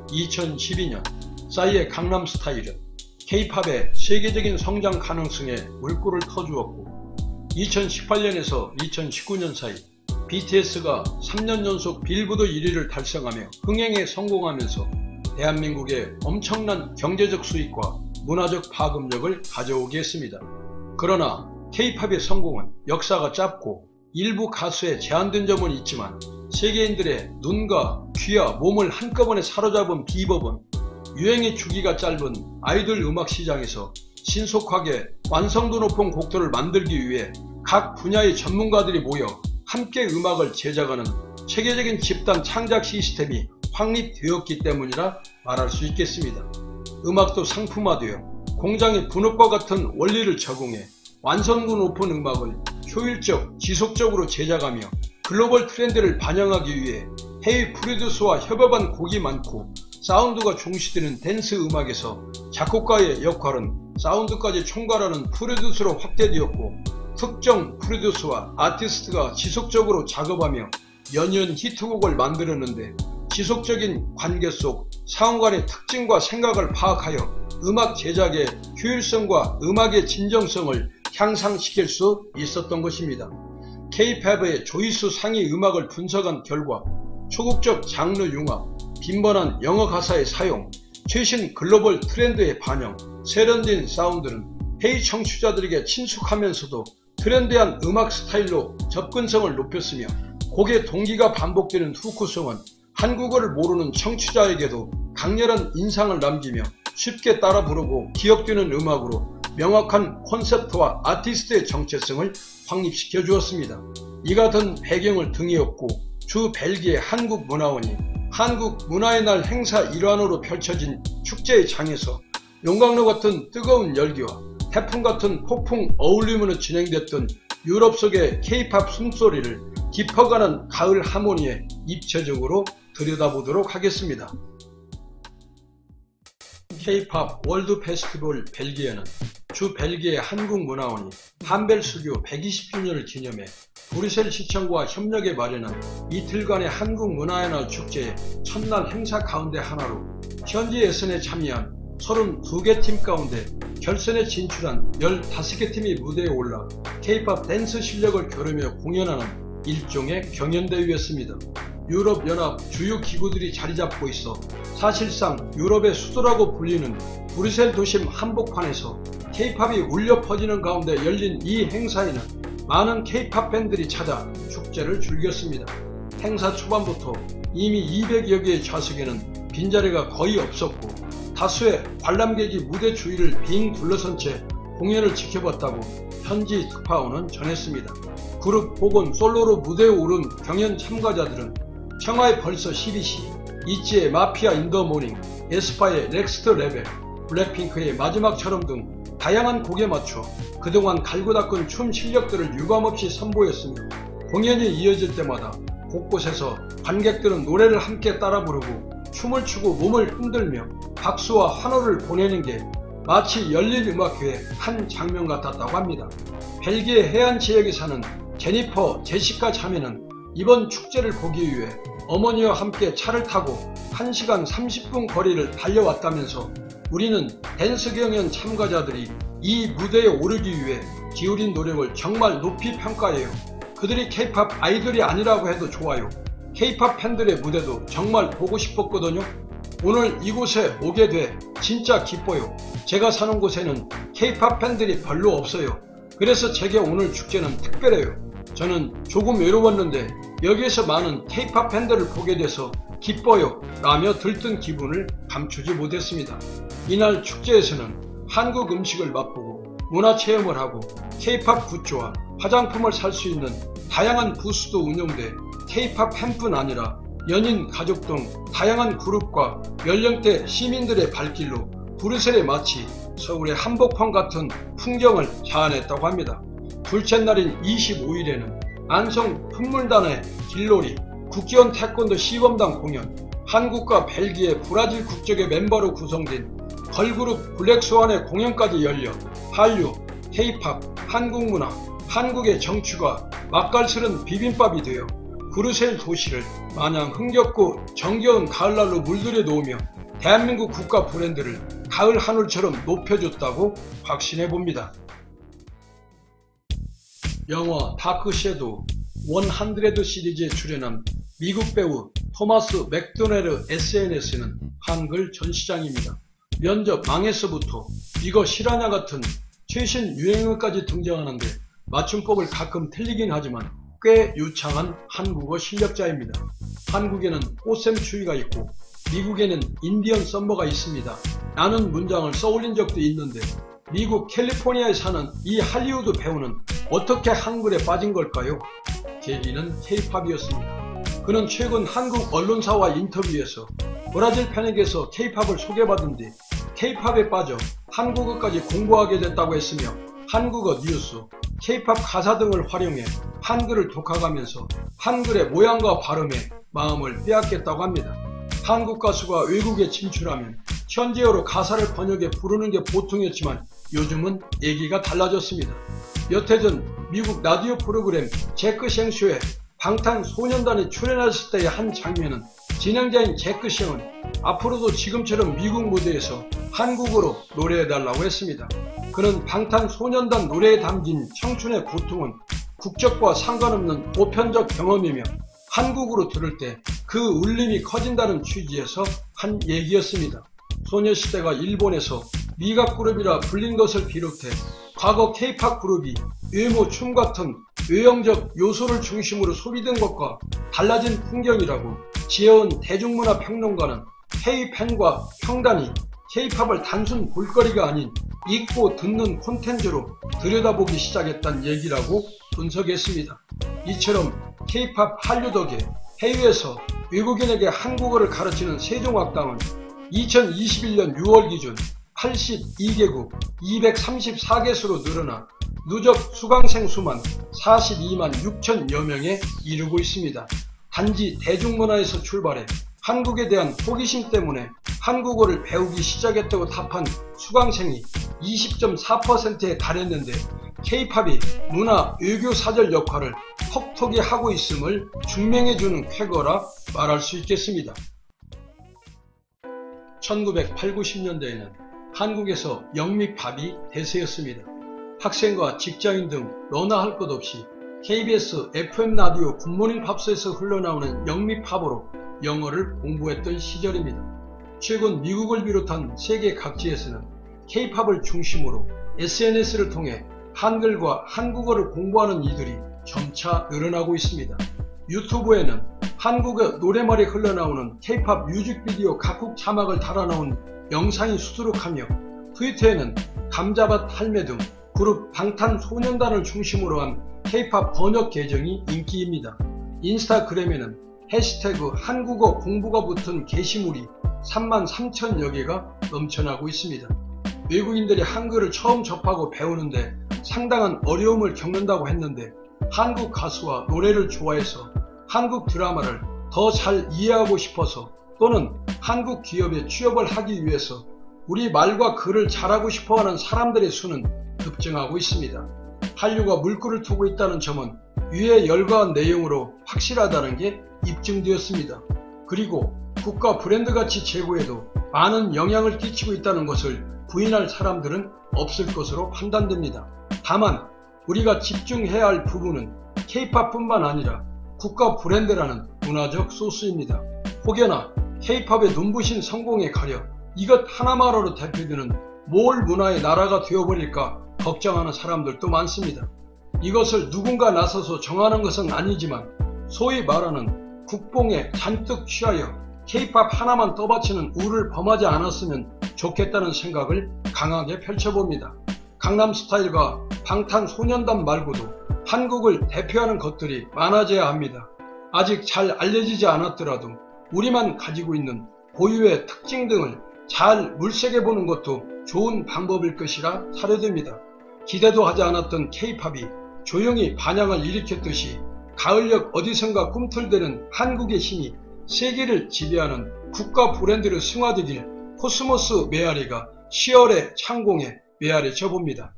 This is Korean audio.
2012년 싸이의 강남스타일은 K-팝의 세계적인 성장 가능성에 물꼬를 터주었고 2018년에서 2019년 사이 BTS가 3년 연속 빌보드 1위를 달성하며 흥행에 성공하면서 대한민국의 엄청난 경제적 수익과 문화적 파급력을 가져오게 했습니다. 그러나 K-팝의 성공은 역사가 짧고 일부 가수에 제한된 점은 있지만 세계인들의 눈과 귀와 몸을 한꺼번에 사로잡은 비법은 유행의 주기가 짧은 아이돌 음악 시장에서 신속하게 완성도 높은 곡들을 만들기 위해 각 분야의 전문가들이 모여 함께 음악을 제작하는 체계적인 집단 창작 시스템이 확립되었기 때문이라 말할 수 있겠습니다. 음악도 상품화되어 공장의 분업과 같은 원리를 적용해 완성도 높은 음악을 효율적, 지속적으로 제작하며 글로벌 트렌드를 반영하기 위해 해외 프로듀서와 협업한 곡이 많고 사운드가 중시되는 댄스 음악에서 작곡가의 역할은 사운드까지 총괄하는 프로듀서로 확대되었고 특정 프로듀서와 아티스트가 지속적으로 작업하며 연이은 히트곡을 만들었는데 지속적인 관계 속 상호 간의 특징과 생각을 파악하여 음악 제작의 효율성과 음악의 진정성을 향상시킬 수 있었던 것입니다. K-팝의 조회수 상위 음악을 분석한 결과 초국적 장르 융합, 빈번한 영어 가사의 사용, 최신 글로벌 트렌드의 반영, 세련된 사운드는 해외 청취자들에게 친숙하면서도 트렌디한 음악 스타일로 접근성을 높였으며 곡의 동기가 반복되는 후크송은 한국어를 모르는 청취자에게도 강렬한 인상을 남기며 쉽게 따라 부르고 기억되는 음악으로 명확한 콘셉트와 아티스트의 정체성을 확립시켜 주었습니다. 이 같은 배경을 등에 업고 주 벨기에 한국문화원이 한국문화의 날 행사 일환으로 펼쳐진 축제의 장에서 용광로 같은 뜨거운 열기와 태풍 같은 폭풍 어울림으로 진행됐던 유럽 속의 K-팝 숨소리를 깊어가는 가을 하모니에 입체적으로 들여다보도록 하겠습니다. K-팝 월드 페스티벌 벨기에는 주 벨기에 한국문화원이 한벨 수교 120주년을 기념해 브뤼셀 시청과 협력해 마련한 이틀간의 한국문화의 날 축제의 첫날 행사 가운데 하나로 현지 예선에 참여한 32개 팀 가운데 결선에 진출한 15개 팀이 무대에 올라 K-팝 댄스 실력을 겨루며 공연하는 일종의 경연대회였습니다. 유럽연합 주요 기구들이 자리잡고 있어 사실상 유럽의 수도라고 불리는 브뤼셀 도심 한복판에서 K-팝이 울려 퍼지는 가운데 열린 이 행사에는 많은 K-팝 팬들이 찾아 축제를 즐겼습니다. 행사 초반부터 이미 200여 개의 좌석에는 빈자리가 거의 없었고 다수의 관람객이 무대 주위를 빙 둘러선 채 공연을 지켜봤다고 현지 특파원은 전했습니다. 그룹 혹은 솔로로 무대에 오른 경연 참가자들은 청하의 벌써 12시, 이치의 마피아 인 더 모닝, 에스파의 넥스트 레벨, 블랙핑크의 마지막처럼 등 다양한 곡에 맞춰 그동안 갈고 닦은 춤 실력들을 유감없이 선보였으며 공연이 이어질 때마다 곳곳에서 관객들은 노래를 함께 따라 부르고 춤을 추고 몸을 흔들며 박수와 환호를 보내는 게 마치 열린 음악회의 한 장면 같았다고 합니다. 벨기에 해안 지역에 사는 제니퍼 제시카 자매는 이번 축제를 보기 위해 어머니와 함께 차를 타고 1시간 30분 거리를 달려왔다면서 우리는 댄스 경연 참가자들이 이 무대에 오르기 위해 기울인 노력을 정말 높이 평가해요. 그들이 K-팝 아이돌이 아니라고 해도 좋아요. K-팝 팬들의 무대도 정말 보고 싶었거든요. 오늘 이곳에 오게 돼 진짜 기뻐요. 제가 사는 곳에는 K-팝 팬들이 별로 없어요. 그래서 제게 오늘 축제는 특별해요. 저는 조금 외로웠는데 여기에서 많은 K-팝 팬들을 보게 돼서 기뻐요 라며 들뜬 기분을 감추지 못했습니다. 이날 축제에서는 한국 음식을 맛보고 문화체험을 하고 K-팝 굿즈와 화장품을 살 수 있는 다양한 부스도 운영돼 K-팝 팬뿐 아니라 연인, 가족 등 다양한 그룹과 연령대 시민들의 발길로 브뤼셀에 마치 서울의 한복판 같은 풍경을 자아냈다고 합니다. 둘째 날인 25일에는 안성 풍물단의 길놀이, 국기원 태권도 시범단 공연, 한국과 벨기에, 브라질 국적의 멤버로 구성된 걸그룹 블랙스완의 공연까지 열려 한류, K-팝, 한국문화, 한국의 정취가 맛깔스런 비빔밥이 되어 브뤼셀 도시를 마냥 흥겹고 정겨운 가을날로 물들여 놓으며 대한민국 국가 브랜드를 가을 하늘처럼 높여줬다고 확신해 봅니다. 영화 다크 섀도우 100 시리즈에 출연한 미국 배우 토마스 맥도넬의 SNS는 한글 전시장입니다. 면접 망해서부터 이거 실화냐 같은 최신 유행어까지 등장하는데 맞춤법을 가끔 틀리긴 하지만 꽤 유창한 한국어 실력자입니다. 한국에는 꽃샘추위가 있고 미국에는 인디언 썸머가 있습니다. 라는 문장을 써올린 적도 있는데 미국 캘리포니아에 사는 이 할리우드 배우는 어떻게 한글에 빠진 걸까요? 계기는 K-팝이었습니다. 그는 최근 한국 언론사와 인터뷰에서 브라질 팬에게서 K-팝을 소개받은 뒤 K-팝에 빠져 한국어까지 공부하게 됐다고 했으며 한국어 뉴스, K-팝 가사 등을 활용해 한글을 독학하면서 한글의 모양과 발음에 마음을 빼앗겠다고 합니다. 한국 가수가 외국에 진출하면 현지어로 가사를 번역해 부르는 게 보통이었지만 요즘은 얘기가 달라졌습니다. 몇 해 전 미국 라디오 프로그램 제크 셴쇼에 방탄소년단이 출연했을 때의 한 장면은 진행자인 제크 셴은 앞으로도 지금처럼 미국 무대에서 한국어로 노래해달라고 했습니다. 그는 방탄소년단 노래에 담긴 청춘의 고통은 국적과 상관없는 보편적 경험이며 한국어로 들을 때 그 울림이 커진다는 취지에서 한 얘기였습니다. 소녀시대가 일본에서 미각 그룹이라 불린 것을 비롯해 과거 K-팝 그룹이 외모, 춤 같은 외형적 요소를 중심으로 소비된 것과 달라진 풍경이라고 지혜원 대중문화 평론가는 K-팬과 평단이 K-팝을 단순 볼거리가 아닌 읽고 듣는 콘텐츠로 들여다보기 시작했다는 얘기라고 분석했습니다. 이처럼 K-팝 한류 덕에 해외에서 외국인에게 한국어를 가르치는 세종학당은 2021년 6월 기준 82개국 234개수로 늘어나 누적 수강생 수만 42만 6천여 명에 이르고 있습니다. 단지 대중문화에서 출발해 한국에 대한 호기심 때문에 한국어를 배우기 시작했다고 답한 수강생이 20.4%에 달했는데 K-팝이 문화 외교사절 역할을 톡톡히 하고 있음을 증명해주는 쾌거라 말할 수 있겠습니다. 1980, 90년대에는 한국에서 영미팝이 대세였습니다. 학생과 직장인 등 너나 할 것 없이 KBS FM 라디오 굿모닝 팝스에서 흘러나오는 영미팝으로 영어를 공부했던 시절입니다. 최근 미국을 비롯한 세계 각지에서는 K-팝을 중심으로 SNS를 통해 한글과 한국어를 공부하는 이들이 점차 늘어나고 있습니다. 유튜브에는 한국어 노래말이 흘러나오는 K-팝 뮤직비디오 각국 자막을 달아놓은 영상이 수두룩하며 트위터에는 감자밭 할매 등 그룹 방탄소년단을 중심으로 한 K-팝 번역 계정이 인기입니다. 인스타그램에는 해시태그 한국어 공부가 붙은 게시물이 33,000여 개가 넘쳐나고 있습니다. 외국인들이 한글을 처음 접하고 배우는데 상당한 어려움을 겪는다고 했는데 한국 가수와 노래를 좋아해서 한국 드라마를 더 잘 이해하고 싶어서 또는 한국 기업에 취업을 하기 위해서 우리 말과 글을 잘하고 싶어하는 사람들의 수는 급증하고 있습니다. 한류가 물꼬를 트고 있다는 점은 위에 열거한 내용으로 확실하다는 게 입증되었습니다. 그리고 국가 브랜드가치 제고에도 많은 영향을 끼치고 있다는 것을 부인할 사람들은 없을 것으로 판단됩니다. 다만 우리가 집중해야 할 부분은 K-팝뿐만 아니라 국가 브랜드라는 문화적 소스입니다. 혹여나 K-팝의 눈부신 성공에 가려 이것 하나만으로 대표되는 몰 문화의 나라가 되어버릴까 걱정하는 사람들도 많습니다. 이것을 누군가 나서서 정하는 것은 아니지만 소위 말하는 국뽕에 잔뜩 취하여 K-팝 하나만 떠받치는 우를 범하지 않았으면 좋겠다는 생각을 강하게 펼쳐봅니다. 강남스타일과 방탄소년단 말고도 한국을 대표하는 것들이 많아져야 합니다. 아직 잘 알려지지 않았더라도 우리만 가지고 있는 고유의 특징 등을 잘 물색해보는 것도 좋은 방법일 것이라 사료됩니다. 기대도 하지 않았던 K-팝이 조용히 반향을 일으켰듯이 가을역 어디선가 꿈틀대는 한국의 힘이 세계를 지배하는 국가 브랜드로 승화되길 코스모스 메아리가 10월의 창공에 메아리 쳐봅니다.